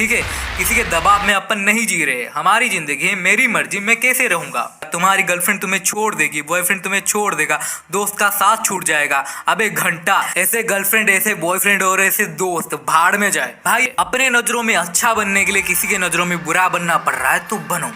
ठीक है। किसी के दबाव में अपन नहीं जी रहे, हमारी जिंदगी है, मेरी मर्जी, मैं कैसे रहूंगा। तुम्हारी गर्लफ्रेंड तुम्हें छोड़ देगी, बॉयफ्रेंड तुम्हें छोड़ देगा, दोस्त का साथ छूट जाएगा, अबे घंटा। ऐसे गर्लफ्रेंड, ऐसे बॉयफ्रेंड और ऐसे दोस्त भाड़ में जाए। भाई अपने नजरों में अच्छा बनने के लिए किसी के नजरों में बुरा बनना पड़ रहा है तो बनो।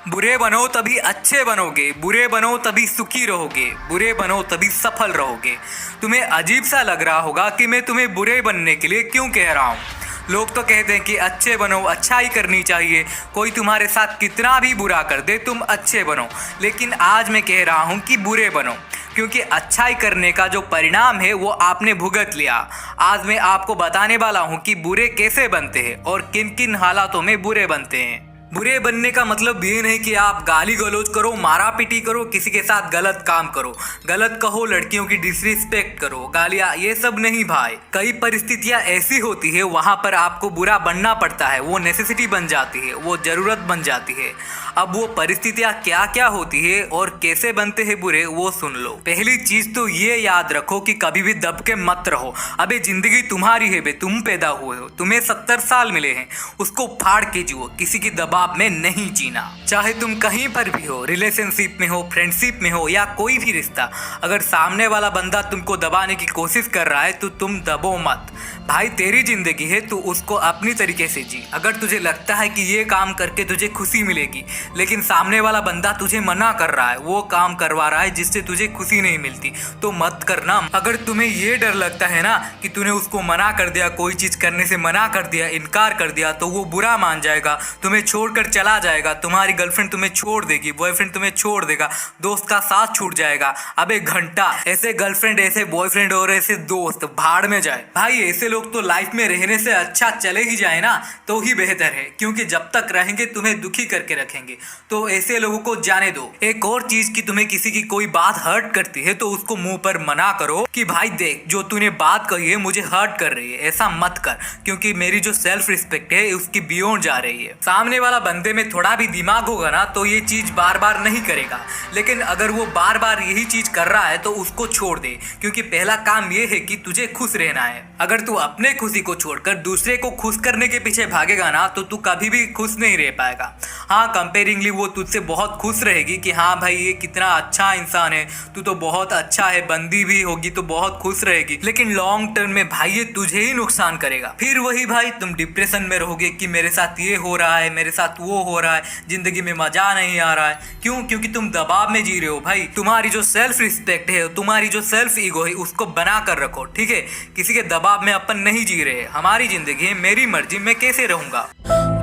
बुरे बनो तभी अच्छे बनोगे, बुरे बनो तभी सुखी रहोगे, बुरे बनो तभी सफल रहोगे। तुम्हें अजीब सा लग रहा होगा कि मैं तुम्हें बुरे बनने के लिए क्यों कह रहा हूँ। लोग तो कहते हैं कि अच्छे बनो, अच्छाई करनी चाहिए, कोई तुम्हारे साथ कितना भी बुरा कर दे तुम अच्छे बनो। लेकिन आज मैं कह रहा हूँ कि बुरे बनो, क्योंकि अच्छाई करने का जो परिणाम है वो आपने भुगत लिया। आज मैं आपको बताने वाला हूँ कि बुरे कैसे बनते हैं और किन किन हालातों में बुरे बनते हैं। बुरे बनने का मतलब ये नहीं कि आप गाली गलौज करो, मारा पीटी करो, किसी के साथ गलत काम करो, गलत कहो, लड़कियों की डिसरिस्पेक्ट करो, गालियाँ, ये सब नहीं भाई। कई परिस्थितियाँ ऐसी होती है वहाँ पर आपको बुरा बनना पड़ता है, वो नेसेसिटी बन जाती है, वो ज़रूरत बन जाती है। अब वो परिस्थितियाँ क्या क्या होती है और कैसे बनते हैं बुरे, वो सुन लो। पहली चीज तो ये याद रखो कि कभी भी दब के मत रहो। अबे जिंदगी तुम्हारी है बे, तुम पैदा हुए हो, तुम्हें 70 साल मिले हैं, उसको फाड़ के जियो, किसी की दबाव में नहीं जीना। चाहे तुम कहीं पर भी हो, रिलेशनशिप में हो, फ्रेंडशिप में हो या कोई भी रिश्ता, अगर सामने वाला बंदा तुमको दबाने की कोशिश कर रहा है तो तुम दबो मत। भाई तेरी जिंदगी है, तू उसको अपनी तरीके से जी। अगर तुझे लगता है कि ये काम करके तुझे खुशी मिलेगी, लेकिन सामने वाला बंदा तुझे मना कर रहा है, वो काम करवा रहा है जिससे तुझे खुशी नहीं मिलती, तो मत करना। अगर तुम्हें ये डर लगता है ना कि तूने उसको मना कर दिया, कोई चीज करने से मना कर दिया, इनकार कर दिया, तो वो बुरा मान जाएगा, तुम्हें छोड़कर चला जाएगा, तुम्हारी गर्लफ्रेंड तुम्हें छोड़ देगी, बॉयफ्रेंड तुम्हें छोड़ देगा, दोस्त का साथ छूट जाएगा, अबे घंटा। ऐसे गर्लफ्रेंड, ऐसे बॉयफ्रेंड और ऐसे दोस्त भाड़ में जाए। भाई ऐसे लोग तो लाइफ में रहने से अच्छा चले ही जाए ना तो ही बेहतर है, क्योंकि जब तक रहेंगे तुम्हें दुखी करके रखेंगे, तो ऐसे लोगों को जाने दो। एक और चीज कि तुम्हें किसी की कोई बात हर्ट करती है तो उसको मुंह पर मना करो कि भाई देख, जो तूने बात कही है मुझे हर्ट कर रही है, ऐसा मत कर, क्योंकि मेरी जो सेल्फ रिस्पेक्ट है उसकी बियॉन्ड जा रही है। सामने वाला बंदे में थोड़ा भी दिमाग होगा ना तो ये चीज बार बार नहीं करेगा, लेकिन अगर वो बार बार यही चीज कर रहा है तो उसको छोड़ दे, क्योंकि पहला काम ये है कि तुझे खुश रहना है। अगर तू अपने खुशी को छोड़कर दूसरे को खुश करने के पीछे भागेगा ना तो तू कभी भी खुश नहीं रह पाएगा। हाँ, कंपेयरिंगली वो तुझसे बहुत खुश रहेगी कि हाँ भाई ये कितना अच्छा इंसान है, तू तो बहुत अच्छा है, बंदी भी होगी तो बहुत खुश रहेगी, लेकिन लॉन्ग टर्म में भाई ये तुझे ही नुकसान करेगा। फिर वही भाई तुम डिप्रेशन में रहोगे कि मेरे साथ ये हो रहा है, मेरे साथ वो हो रहा है, जिंदगी में मजा नहीं आ रहा है। क्यों? क्योंकि तुम दबाव में जी रहे हो। भाई तुम्हारी जो सेल्फ रिस्पेक्ट है, तुम्हारी जो सेल्फ ईगो है, उसको बना कर रखो, ठीक है। किसी के दबाव में अपन नहीं जी रहे, हमारी जिंदगी है, मेरी मर्जी, मैं कैसे रहूंगा।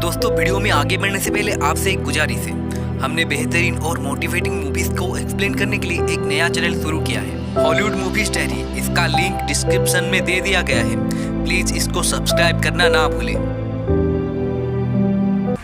दोस्तों वीडियो में आगे बढ़ने से पहले आपसे एक गुजारिश है, हमने बेहतरीन और मोटिवेटिंग मूवीज को एक्सप्लेन करने के लिए एक नया चैनल शुरू किया है, हॉलीवुड मूवी स्टोरी। इसका लिंक डिस्क्रिप्शन में दे दिया गया है, प्लीज इसको सब्सक्राइब करना ना भूलें।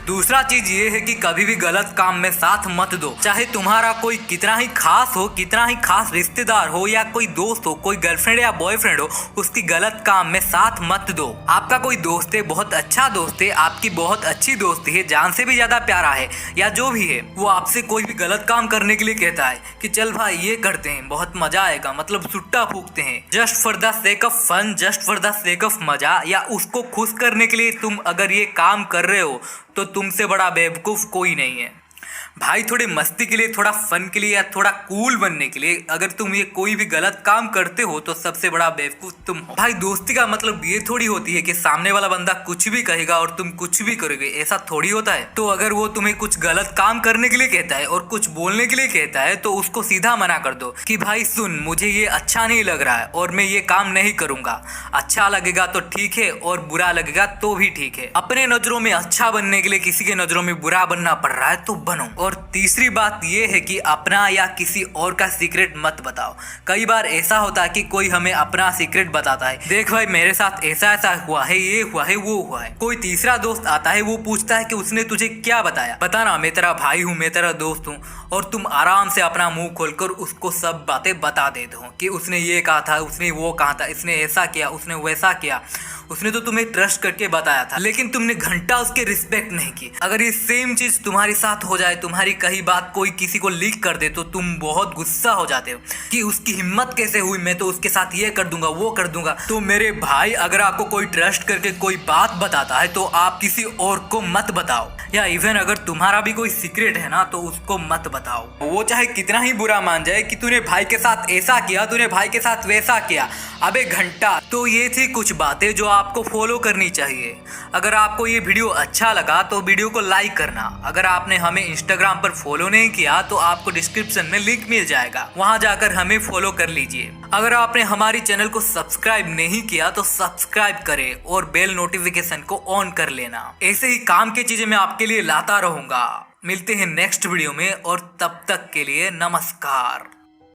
दूसरा चीज ये है कि कभी भी गलत काम में साथ मत दो। चाहे तुम्हारा कोई कितना ही खास हो, कितना ही खास रिश्तेदार हो या कोई दोस्त हो, कोई गर्लफ्रेंड या बॉयफ्रेंड हो, उसकी गलत काम में साथ मत दो। आपका कोई दोस्त है, बहुत अच्छा दोस्त है, आपकी बहुत अच्छी दोस्ती है, जान से भी ज्यादा प्यारा है या जो भी है, वो आपसे कोई भी गलत काम करने के लिए कहता है कि चल भाई ये करते हैं, बहुत मजा आएगा, मतलब सुट्टा फूकते हैं, just for the sake of fun, just for the sake of मजा, या उसको खुश करने के लिए तुम अगर ये काम कर रहे हो तो तुमसे बड़ा बेवकूफ कोई नहीं है। भाई थोड़ी मस्ती के लिए, थोड़ा फन के लिए या थोड़ा कूल बनने के लिए अगर तुम ये कोई भी गलत काम करते हो तो सबसे बड़ा बेवकूफ तुम हो। भाई दोस्ती का मतलब ये थोड़ी होती है कि सामने वाला बंदा कुछ भी कहेगा और तुम कुछ भी करोगे, ऐसा थोड़ी होता है। तो अगर वो तुम्हें कुछ गलत काम करने के लिए कहता है और कुछ बोलने के लिए कहता है तो उसको सीधा मना कर दो कि भाई सुन, मुझे ये अच्छा नहीं लग रहा है और मैं ये काम नहीं करूंगा। अच्छा लगेगा तो ठीक है और बुरा लगेगा तो भी ठीक है। अपने नजरों में अच्छा बनने के लिए किसी के नजरों में बुरा बनना पड़ रहा है तो बनो। और तीसरी बात ये है कि अपना या किसी और का सीक्रेट मत बताओ। कई बार ऐसा होता है कि कोई हमें अपना सीक्रेट बताता है, देख भाई मेरे साथ ऐसा ऐसा हुआ है, ये हुआ है, वो हुआ है। कोई तीसरा दोस्त आता है, वो पूछता है कि उसने तुझे क्या बताया, बताना, मैं तेरा भाई हूँ, मैं तेरा दोस्त हूँ। और तुम आराम से अपना मुंह खोलकर उसको सब बातें बता देते हो कि उसने ये कहा था, उसने वो कहा था, इसने ऐसा किया, उसने वैसा किया। उसने तो तुम्हें ट्रस्ट करके बताया था, लेकिन तुमने घंटा उसके रिस्पेक्ट नहीं की। अगर ये सेम चीज तुम्हारे साथ हो जाए, तुम्हारी कही बात कोई किसी को लीक कर दे, तो तुम बहुत गुस्सा हो जाते हो कि उसकी हिम्मत कैसे हुई, मैं तो उसके साथ ये कर दूंगा वो कर दूंगा। तो मेरे भाई, अगर आपको कोई ट्रस्ट करके कोई बात बताता है तो आप किसी और को मत बताओ, या इवन अगर तुम्हारा भी कोई सीक्रेट है ना तो उसको मत बताओ। वो चाहे कितना ही बुरा मान जाए कि तूने भाई के साथ ऐसा किया, तूने भाई के साथ वैसा किया। अबे घंटा। तो ये थी कुछ बातें जो आपको फॉलो करनी चाहिए। अगर आपको ये वीडियो अच्छा लगा तो वीडियो को लाइक करना। अगर आपने हमें इंस्टाग्राम पर फॉलो नहीं किया तो आपको डिस्क्रिप्शन में लिंक मिल जाएगा, वहां जाकर हमें फॉलो कर लीजिए। अगर आपने हमारी चैनल को सब्सक्राइब नहीं किया तो सब्सक्राइब करें और बेल नोटिफिकेशन को ऑन कर लेना। ऐसे ही काम की चीजें मैं आपके लिए लाता रहूंगा। मिलते हैं नेक्स्ट वीडियो में, और तब तक के लिए नमस्कार।